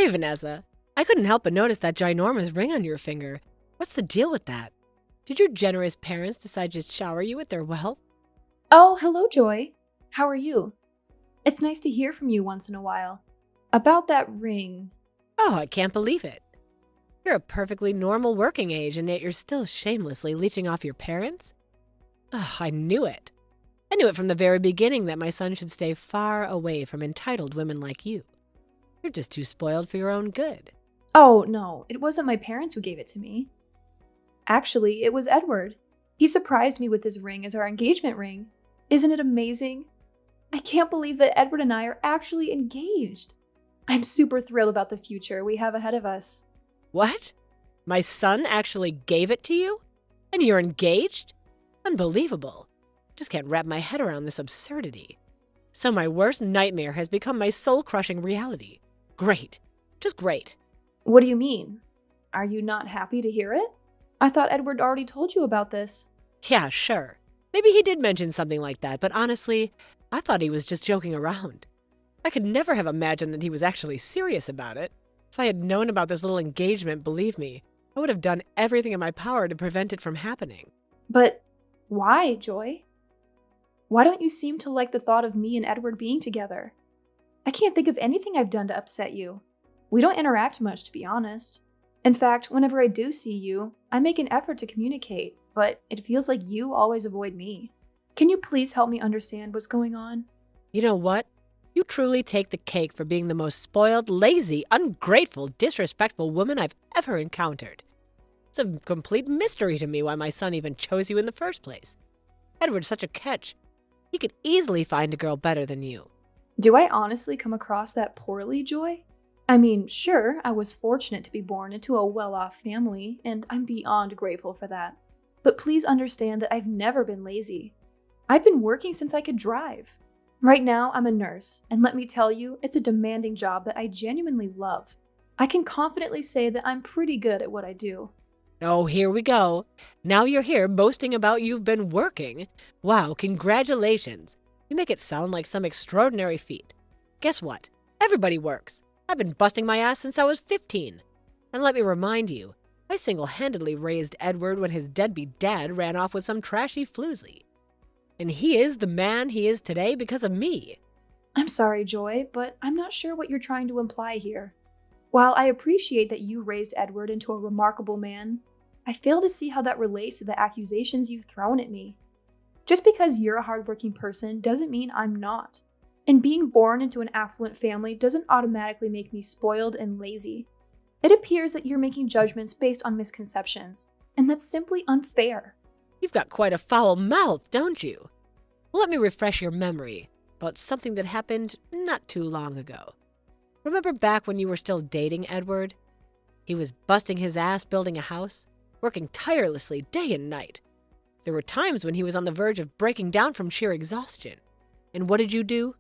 Hey, Vanessa. I couldn't help but notice that ginormous ring on your finger. What's the deal with that? Did your generous parents decide to shower you with their wealth? Oh, hello, Joy. How are you? It's nice to hear from you once in a while. About that ring. Oh, I can't believe it. You're a perfectly normal working age, and yet you're still shamelessly leeching off your parents? Ugh, I knew it. I knew it from the very beginning that my son should stay far away from entitled women like you. You're just too spoiled for your own good. Oh, no, it wasn't my parents who gave it to me. Actually, it was Edward. He surprised me with his ring as our engagement ring. Isn't it amazing? I can't believe that Edward and I are actually engaged. I'm super thrilled about the future we have ahead of us. What? My son actually gave it to you? And you're engaged? Unbelievable. Just can't wrap my head around this absurdity. So my worst nightmare has become my soul-crushing reality. Great. Just great. What do you mean? Are you not happy to hear it? I thought Edward already told you about this. Yeah, sure. Maybe he did mention something like that, but honestly, I thought he was just joking around. I could never have imagined that he was actually serious about it. If I had known about this little engagement, believe me, I would have done everything in my power to prevent it from happening. But why, Joy? Why don't you seem to like the thought of me and Edward being together? I can't think of anything I've done to upset you. We don't interact much, to be honest. In fact, whenever I do see you, I make an effort to communicate, but it feels like you always avoid me. Can you please help me understand what's going on? You know what? You truly take the cake for being the most spoiled, lazy, ungrateful, disrespectful woman I've ever encountered. It's a complete mystery to me why my son even chose you in the first place. Edward's such a catch. He could easily find a girl better than you. Do I honestly come across that poorly, Joy? I mean, sure, I was fortunate to be born into a well-off family, and I'm beyond grateful for that. But please understand that I've never been lazy. I've been working since I could drive. Right now, I'm a nurse, and let me tell you, it's a demanding job that I genuinely love. I can confidently say that I'm pretty good at what I do. Oh, here we go. Now you're here boasting about you've been working. Wow, congratulations. You make it sound like some extraordinary feat. Guess what? Everybody works. I've been busting my ass since I was 15. And let me remind you, I single-handedly raised Edward when his deadbeat dad ran off with some trashy floozy. And he is the man he is today because of me. I'm sorry, Joy, but I'm not sure what you're trying to imply here. While I appreciate that you raised Edward into a remarkable man, I fail to see how that relates to the accusations you've thrown at me. Just because you're a hardworking person doesn't mean I'm not. And being born into an affluent family doesn't automatically make me spoiled and lazy. It appears that you're making judgments based on misconceptions, and that's simply unfair. You've got quite a foul mouth, don't you? Let me refresh your memory about something that happened not too long ago. Remember back when you were still dating Edward? He was busting his ass building a house, working tirelessly day and night. There were times when he was on the verge of breaking down from sheer exhaustion. And what did you do?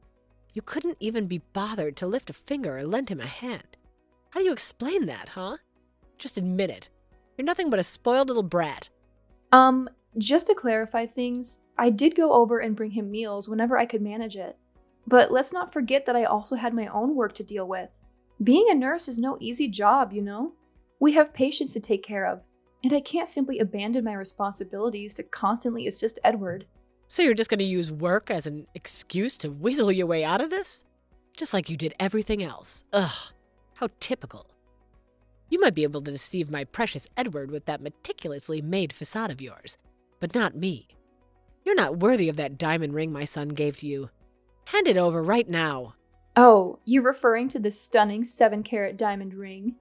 You couldn't even be bothered to lift a finger or lend him a hand. How do you explain that, huh? Just admit it. You're nothing but a spoiled little brat. Just to clarify things, I did go over and bring him meals whenever I could manage it. But let's not forget that I also had my own work to deal with. Being a nurse is no easy job, you know? We have patients to take care of, and I can't simply abandon my responsibilities to constantly assist Edward. So you're just going to use work as an excuse to weasel your way out of this? Just like you did everything else. Ugh, how typical. You might be able to deceive my precious Edward with that meticulously made facade of yours, but not me. You're not worthy of that diamond ring my son gave to you. Hand it over right now. Oh, you're referring to this stunning 7-carat diamond ring?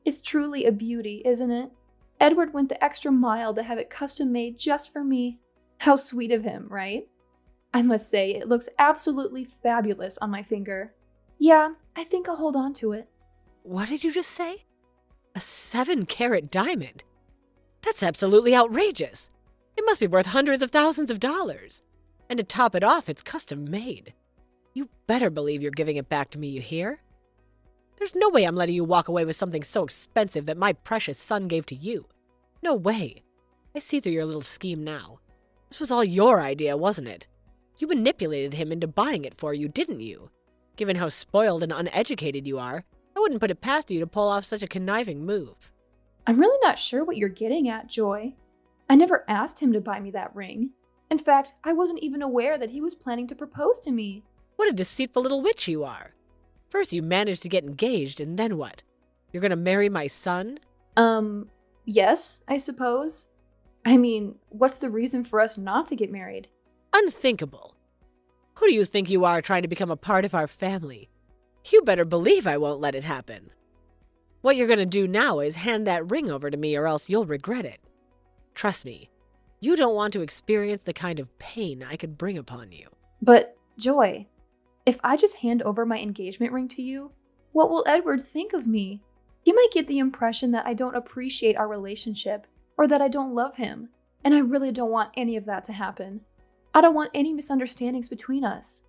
It's truly a beauty, isn't it? Edward went the extra mile to have it custom made just for me. How sweet of him, right? I must say, it looks absolutely fabulous on my finger. Yeah, I think I'll hold on to it. What did you just say? A 7-carat diamond? That's absolutely outrageous. It must be worth hundreds of thousands of dollars. And to top it off, it's custom made. You better believe you're giving it back to me, you hear? There's no way I'm letting you walk away with something so expensive that my precious son gave to you. No way. I see through your little scheme now. This was all your idea, wasn't it? You manipulated him into buying it for you, didn't you? Given how spoiled and uneducated you are, I wouldn't put it past you to pull off such a conniving move. I'm really not sure what you're getting at, Joy. I never asked him to buy me that ring. In fact, I wasn't even aware that he was planning to propose to me. What a deceitful little witch you are. First you managed to get engaged, and then what? You're gonna marry my son? Yes, I suppose. I mean, what's the reason for us not to get married? Unthinkable. Who do you think you are trying to become a part of our family? You better believe I won't let it happen. What you're gonna do now is hand that ring over to me or else you'll regret it. Trust me, you don't want to experience the kind of pain I could bring upon you. But, Joy, if I just hand over my engagement ring to you, what will Edward think of me? He might get the impression that I don't appreciate our relationship or that I don't love him, and I really don't want any of that to happen. I don't want any misunderstandings between us.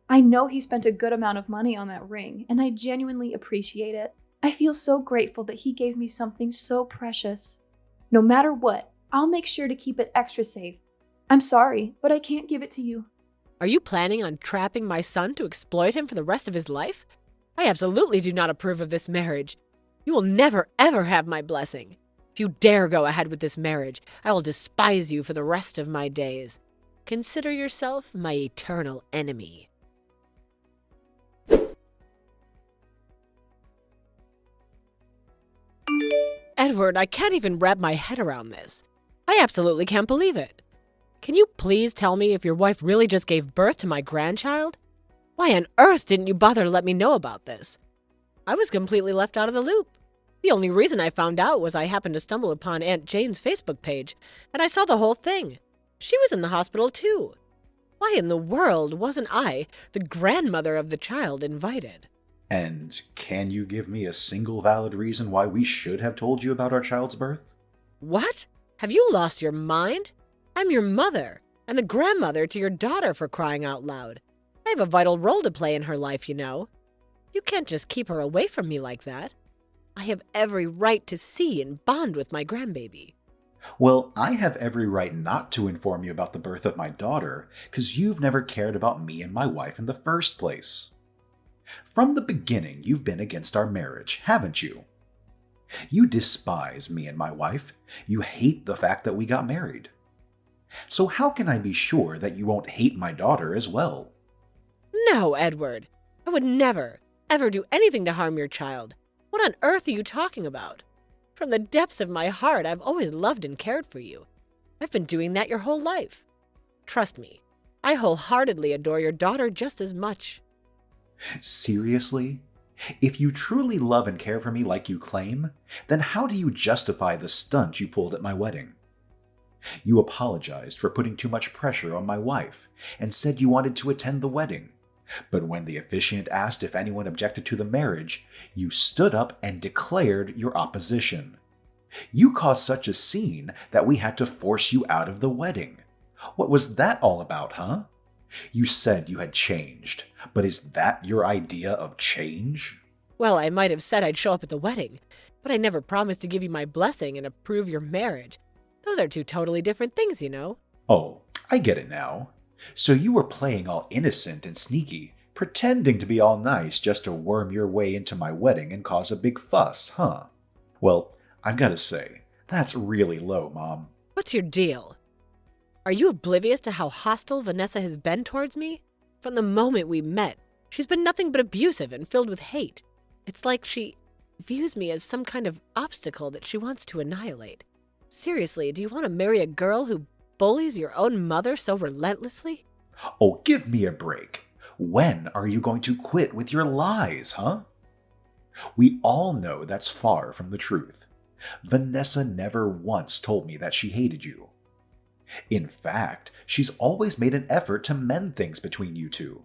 I know he spent a good amount of money on that ring, and I genuinely appreciate it. I feel so grateful that he gave me something so precious. No matter what, I'll make sure to keep it extra safe. I'm sorry, but I can't give it to you. Are you planning on trapping my son to exploit him for the rest of his life? I absolutely do not approve of this marriage. You will never, ever have my blessing. If you dare go ahead with this marriage, I will despise you for the rest of my days. Consider yourself my eternal enemy. Edward, I can't even wrap my head around this. I absolutely can't believe it. Can you please tell me if your wife really just gave birth to my grandchild? Why on earth didn't you bother to let me know about this? I was completely left out of the loop. The only reason I found out was I happened to stumble upon Aunt Jane's Facebook page, and I saw the whole thing. She was in the hospital too. Why in the world wasn't I, the grandmother of the child, invited? And can you give me a single valid reason why we should have told you about our child's birth? What? Have you lost your mind? I'm your mother, and the grandmother to your daughter, for crying out loud. I have a vital role to play in her life, you know. You can't just keep her away from me like that. I have every right to see and bond with my grandbaby. Well, I have every right not to inform you about the birth of my daughter, because you've never cared about me and my wife in the first place. From the beginning, you've been against our marriage, haven't you? You despise me and my wife. You hate the fact that we got married. So how can I be sure that you won't hate my daughter as well? No, Edward. I would never, ever do anything to harm your child. What on earth are you talking about? From the depths of my heart, I've always loved and cared for you. I've been doing that your whole life. Trust me, I wholeheartedly adore your daughter just as much. Seriously? If you truly love and care for me like you claim, then how do you justify the stunt you pulled at my wedding? You apologized for putting too much pressure on my wife and said you wanted to attend the wedding. But when the officiant asked if anyone objected to the marriage, you stood up and declared your opposition. You caused such a scene that we had to force you out of the wedding. What was that all about, huh? You said you had changed, but is that your idea of change? Well, I might have said I'd show up at the wedding, but I never promised to give you my blessing and approve your marriage. Those are two totally different things, you know. Oh, I get it now. So you were playing all innocent and sneaky, pretending to be all nice just to worm your way into my wedding and cause a big fuss, huh? Well, I've got to say, that's really low, Mom. What's your deal? Are you oblivious to how hostile Vanessa has been towards me? From the moment we met, she's been nothing but abusive and filled with hate. It's like she views me as some kind of obstacle that she wants to annihilate. Seriously, do you want to marry a girl who bullies your own mother so relentlessly? Oh, give me a break. When are you going to quit with your lies, huh? We all know that's far from the truth. Vanessa never once told me that she hated you. In fact, she's always made an effort to mend things between you two.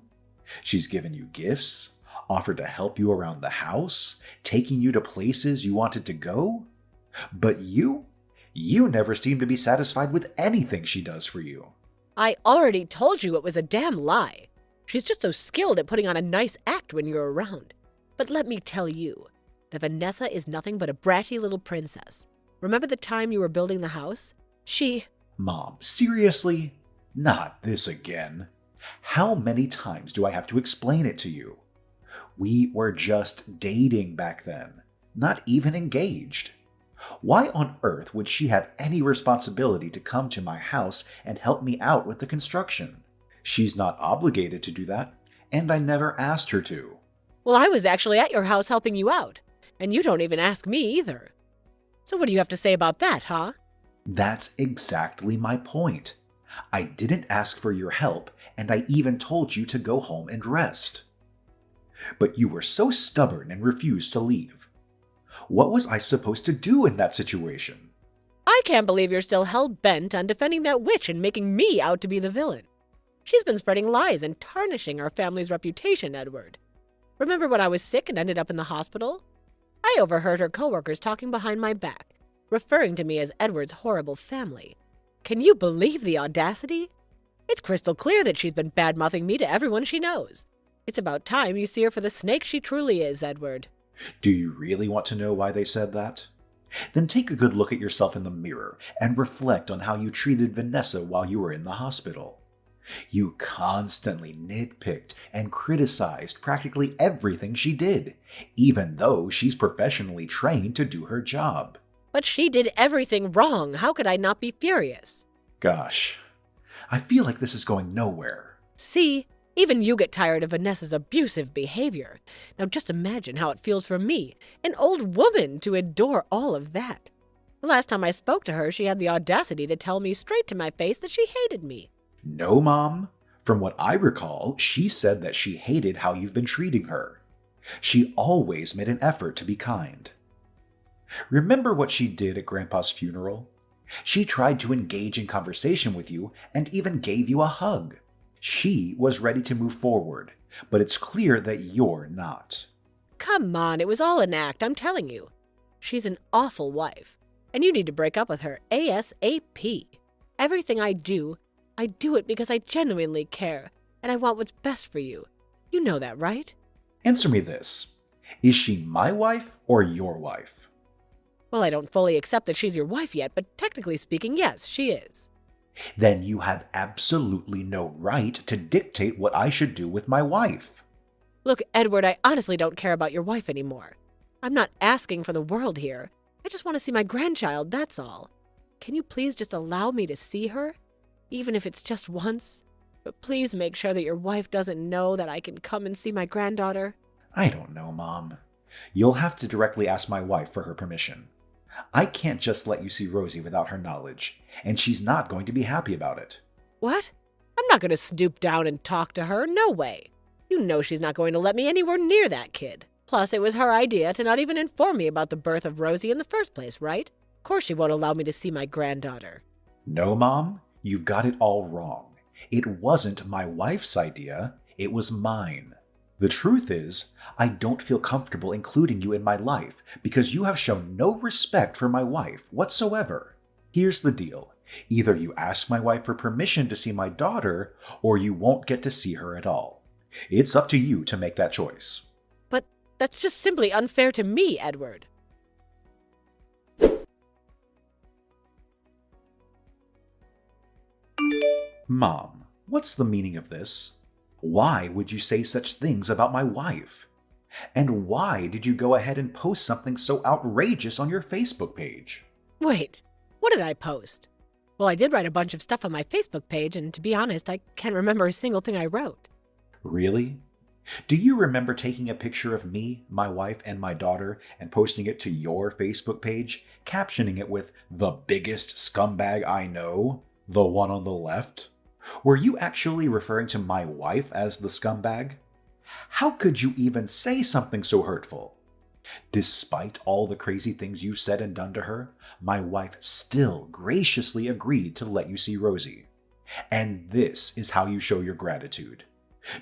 She's given you gifts, offered to help you around the house, taking you to places you wanted to go. But you never seem to be satisfied with anything she does for you. I already told you it was a damn lie. She's just so skilled at putting on a nice act when you're around. But let me tell you that Vanessa is nothing but a bratty little princess. Remember the time you were building the house? Mom, seriously? Not this again. How many times do I have to explain it to you? We were just dating back then, not even engaged. Why on earth would she have any responsibility to come to my house and help me out with the construction? She's not obligated to do that, and I never asked her to. Well, I was actually at your house helping you out, and you don't even ask me either. So what do you have to say about that, huh? That's exactly my point. I didn't ask for your help, and I even told you to go home and rest. But you were so stubborn and refused to leave. What was I supposed to do in that situation? I can't believe you're still hell-bent on defending that witch and making me out to be the villain. She's been spreading lies and tarnishing our family's reputation, Edward. Remember when I was sick and ended up in the hospital? I overheard her coworkers talking behind my back, referring to me as Edward's horrible family. Can you believe the audacity? It's crystal clear that she's been bad-mouthing me to everyone she knows. It's about time you see her for the snake she truly is, Edward. Do you really want to know why they said that? Then take a good look at yourself in the mirror and reflect on how you treated Vanessa while you were in the hospital. You constantly nitpicked and criticized practically everything she did, even though she's professionally trained to do her job. But she did everything wrong. How could I not be furious? Gosh, I feel like this is going nowhere. See, even you get tired of Vanessa's abusive behavior. Now just imagine how it feels for me, an old woman, to endure all of that. The last time I spoke to her, she had the audacity to tell me straight to my face that she hated me. No, Mom. From what I recall, she said that she hated how you've been treating her. She always made an effort to be kind. Remember what she did at Grandpa's funeral? She tried to engage in conversation with you and even gave you a hug. She was ready to move forward, but it's clear that you're not. Come on, it was all an act, I'm telling you. She's an awful wife, and you need to break up with her ASAP. Everything I do it because I genuinely care, and I want what's best for you. You know that, right? Answer me this. Is she my wife or your wife? Well, I don't fully accept that she's your wife yet, but technically speaking, yes, she is. Then you have absolutely no right to dictate what I should do with my wife. Look, Edward, I honestly don't care about your wife anymore. I'm not asking for the world here. I just want to see my grandchild, that's all. Can you please just allow me to see her? Even if it's just once? But please make sure that your wife doesn't know that I can come and see my granddaughter. I don't know, Mom. You'll have to directly ask my wife for her permission. I can't just let you see Rosie without her knowledge, and she's not going to be happy about it. What? I'm not going to stoop down and talk to her. No way. You know she's not going to let me anywhere near that kid. Plus, it was her idea to not even inform me about the birth of Rosie in the first place, right? Of course she won't allow me to see my granddaughter. No, Mom. You've got it all wrong. It wasn't my wife's idea. It was mine. The truth is, I don't feel comfortable including you in my life because you have shown no respect for my wife whatsoever. Here's the deal. Either you ask my wife for permission to see my daughter, or you won't get to see her at all. It's up to you to make that choice. But that's just simply unfair to me, Edward. Mom, what's the meaning of this? Why would you say such things about my wife? And why did you go ahead and post something so outrageous on your Facebook page? Wait, what did I post? Well, I did write a bunch of stuff on my Facebook page, and to be honest, I can't remember a single thing I wrote. Really? Do you remember taking a picture of me, my wife, and my daughter and posting it to your Facebook page, captioning it with "the biggest scumbag I know," the one on the left? Were you actually referring to my wife as the scumbag? How could you even say something so hurtful? Despite all the crazy things you've said and done to her, my wife still graciously agreed to let you see Rosie. And this is how you show your gratitude.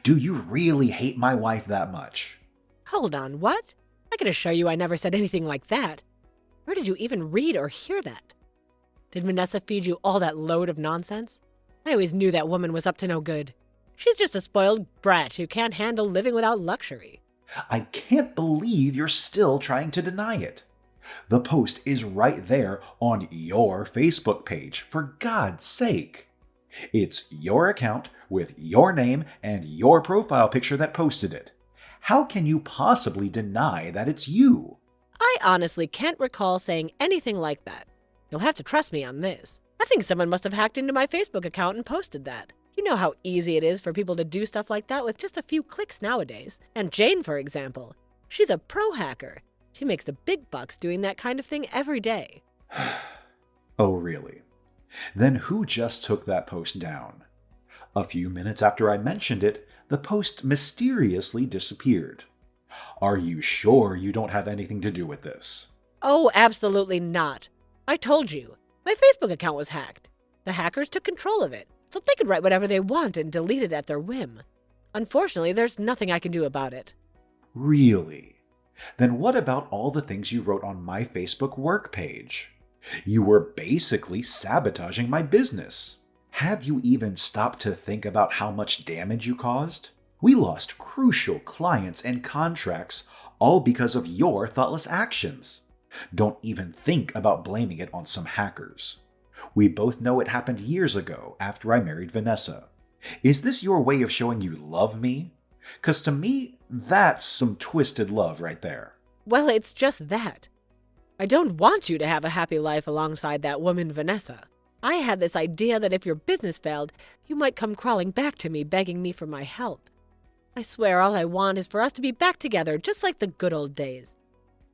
Do you really hate my wife that much? Hold on, what? I can assure you I never said anything like that. Where did you even read or hear that? Did Vanessa feed you all that load of nonsense? I always knew that woman was up to no good. She's just a spoiled brat who can't handle living without luxury. I can't believe you're still trying to deny it. The post is right there on your Facebook page, for God's sake. It's your account with your name and your profile picture that posted it. How can you possibly deny that it's you? I honestly can't recall saying anything like that. You'll have to trust me on this. I think someone must have hacked into my Facebook account and posted that. You know how easy it is for people to do stuff like that with just a few clicks nowadays. And Jane, for example, she's a pro hacker. She makes the big bucks doing that kind of thing every day. Oh, really? Then who just took that post down? A few minutes after I mentioned it, the post mysteriously disappeared. Are you sure you don't have anything to do with this? Oh, absolutely not. I told you, my Facebook account was hacked. The hackers took control of it, so they could write whatever they want and delete it at their whim. Unfortunately, there's nothing I can do about it. Really? Then what about all the things you wrote on my Facebook work page? You were basically sabotaging my business. Have you even stopped to think about how much damage you caused? We lost crucial clients and contracts all because of your thoughtless actions. Don't even think about blaming it on some hackers. We both know it happened years ago after I married Vanessa. Is this your way of showing you love me? 'Cause to me, that's some twisted love right there. Well, it's just that. I don't want you to have a happy life alongside that woman, Vanessa. I had this idea that if your business failed, you might come crawling back to me begging me for my help. I swear all I want is for us to be back together just like the good old days.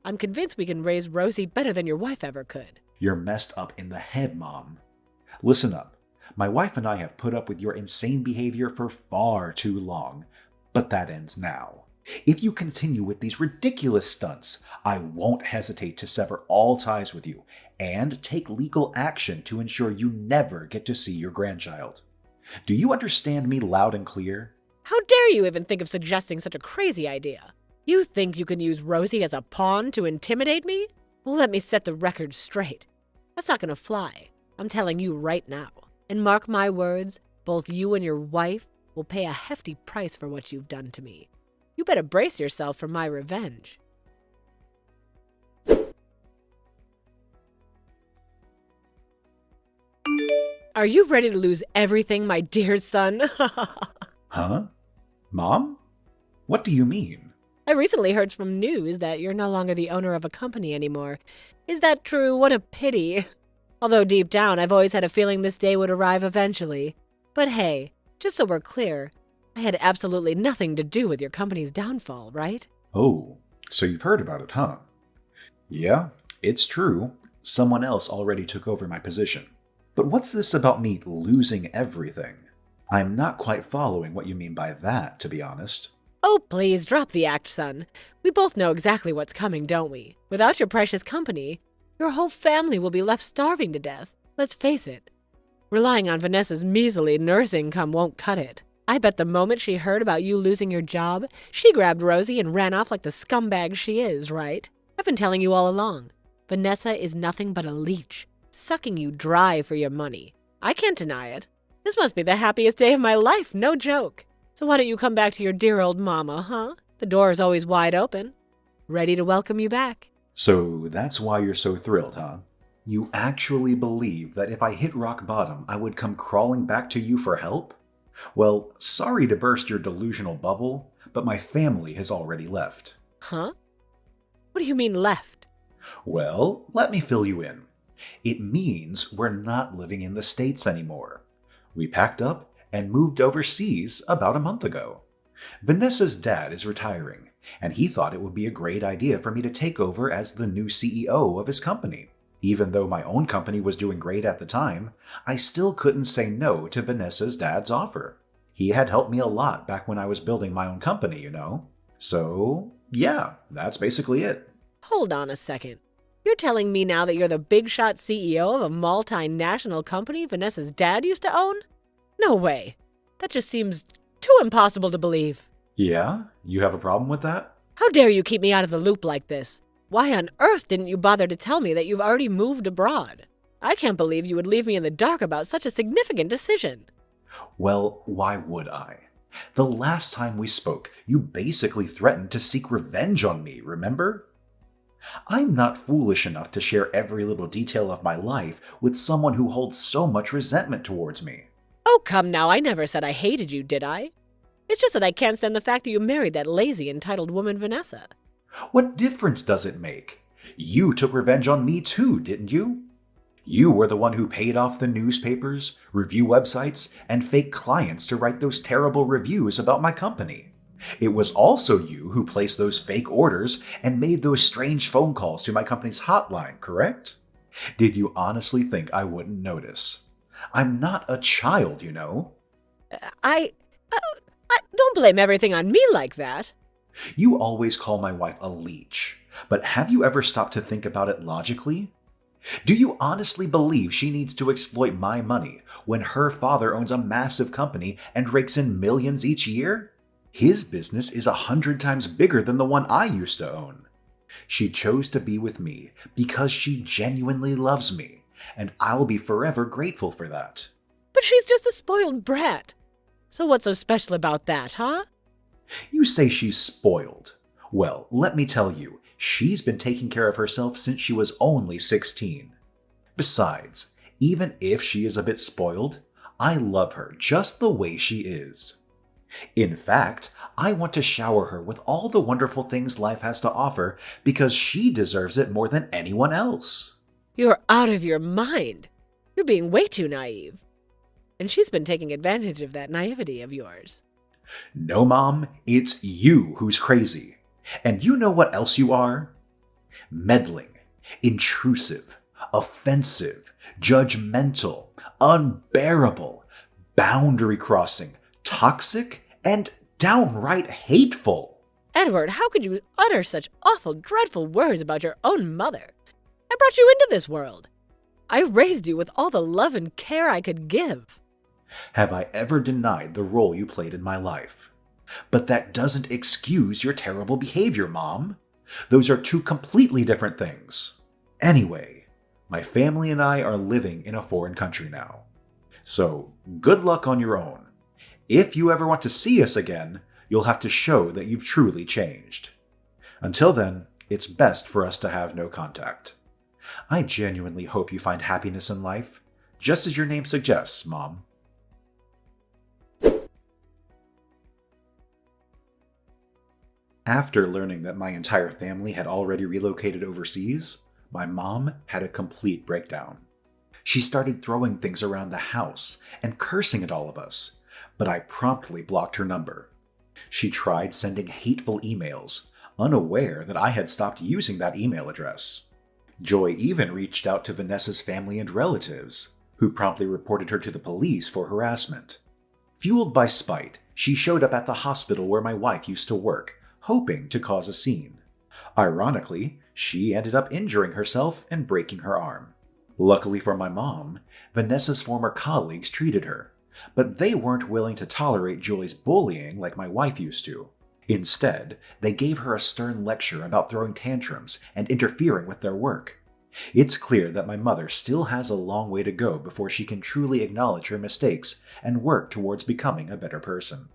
I'm convinced we can raise Rosie better than your wife ever could. You're messed up in the head, Mom. Listen up. My wife and I have put up with your insane behavior for far too long, but that ends now. If you continue with these ridiculous stunts, I won't hesitate to sever all ties with you and take legal action to ensure you never get to see your grandchild. Do you understand me loud and clear? How dare you even think of suggesting such a crazy idea? You think you can use Rosie as a pawn to intimidate me? Well, let me set the record straight. That's not gonna fly. I'm telling you right now. And mark my words, both you and your wife will pay a hefty price for what you've done to me. You better brace yourself for my revenge. Are you ready to lose everything, my dear son? Huh? Mom? What do you mean? I recently heard from news that you're no longer the owner of a company anymore. Is that true? What a pity. Although deep down, I've always had a feeling this day would arrive eventually. But hey, just so we're clear, I had absolutely nothing to do with your company's downfall, right? Oh, so you've heard about it, huh? Yeah, it's true. Someone else already took over my position. But what's this about me losing everything? I'm not quite following what you mean by that, to be honest. Oh, please, drop the act, son. We both know exactly what's coming, don't we? Without your precious company, your whole family will be left starving to death. Let's face it. Relying on Vanessa's measly nurse income won't cut it. I bet the moment she heard about you losing your job, she grabbed Rosie and ran off like the scumbag she is, right? I've been telling you all along. Vanessa is nothing but a leech, sucking you dry for your money. I can't deny it. This must be the happiest day of my life, no joke. So why don't you come back to your dear old mama, huh? The door is always wide open, ready to welcome you back. So that's why you're so thrilled, huh? You actually believe that if I hit rock bottom, I would come crawling back to you for help? Well, sorry to burst your delusional bubble, but my family has already left. Huh? What do you mean left? Well, let me fill you in. It means we're not living in the States anymore. We packed up and moved overseas about a month ago. Vanessa's dad is retiring, and he thought it would be a great idea for me to take over as the new CEO of his company. Even though my own company was doing great at the time, I still couldn't say no to Vanessa's dad's offer. He had helped me a lot back when I was building my own company, you know? So, yeah, that's basically it. Hold on a second. You're telling me now that you're the big shot CEO of a multinational company Vanessa's dad used to own? No way. That just seems too impossible to believe. Yeah? You have a problem with that? How dare you keep me out of the loop like this? Why on earth didn't you bother to tell me that you've already moved abroad? I can't believe you would leave me in the dark about such a significant decision. Well, why would I? The last time we spoke, you basically threatened to seek revenge on me, remember? I'm not foolish enough to share every little detail of my life with someone who holds so much resentment towards me. Oh, come now, I never said I hated you, did I? It's just that I can't stand the fact that you married that lazy, entitled woman, Vanessa. What difference does it make? You took revenge on me too, didn't you? You were the one who paid off the newspapers, review websites, and fake clients to write those terrible reviews about my company. It was also you who placed those fake orders and made those strange phone calls to my company's hotline, correct? Did you honestly think I wouldn't notice? I'm not a child, you know. I don't blame everything on me like that. You always call my wife a leech, but have you ever stopped to think about it logically? Do you honestly believe she needs to exploit my money when her father owns a massive company and rakes in millions each year? His business is 100 times bigger than the one I used to own. She chose to be with me because she genuinely loves me, and I'll be forever grateful for that. But she's just a spoiled brat. So what's so special about that, huh? You say she's spoiled. Well, let me tell you, she's been taking care of herself since she was only 16. Besides, even if she is a bit spoiled, I love her just the way she is. In fact, I want to shower her with all the wonderful things life has to offer because she deserves it more than anyone else. You're out of your mind. You're being way too naive. And she's been taking advantage of that naivety of yours. No, Mom, it's you who's crazy. And you know what else you are? Meddling, intrusive, offensive, judgmental, unbearable, boundary-crossing, toxic, and downright hateful. Edward, how could you utter such awful, dreadful words about your own mother? I brought you into this world. I raised you with all the love and care I could give. Have I ever denied the role you played in my life? But that doesn't excuse your terrible behavior, Mom. Those are two completely different things. Anyway, my family and I are living in a foreign country now. So, good luck on your own. If you ever want to see us again, you'll have to show that you've truly changed. Until then, it's best for us to have no contact. I genuinely hope you find happiness in life, just as your name suggests, Mom. After learning that my entire family had already relocated overseas, my mom had a complete breakdown. She started throwing things around the house and cursing at all of us, but I promptly blocked her number. She tried sending hateful emails, unaware that I had stopped using that email address. Joy even reached out to Vanessa's family and relatives, who promptly reported her to the police for harassment. Fueled by spite, she showed up at the hospital where my wife used to work, hoping to cause a scene. Ironically, she ended up injuring herself and breaking her arm. Luckily for my mom, Vanessa's former colleagues treated her, but they weren't willing to tolerate Joy's bullying like my wife used to. Instead, they gave her a stern lecture about throwing tantrums and interfering with their work. It's clear that my mother still has a long way to go before she can truly acknowledge her mistakes and work towards becoming a better person.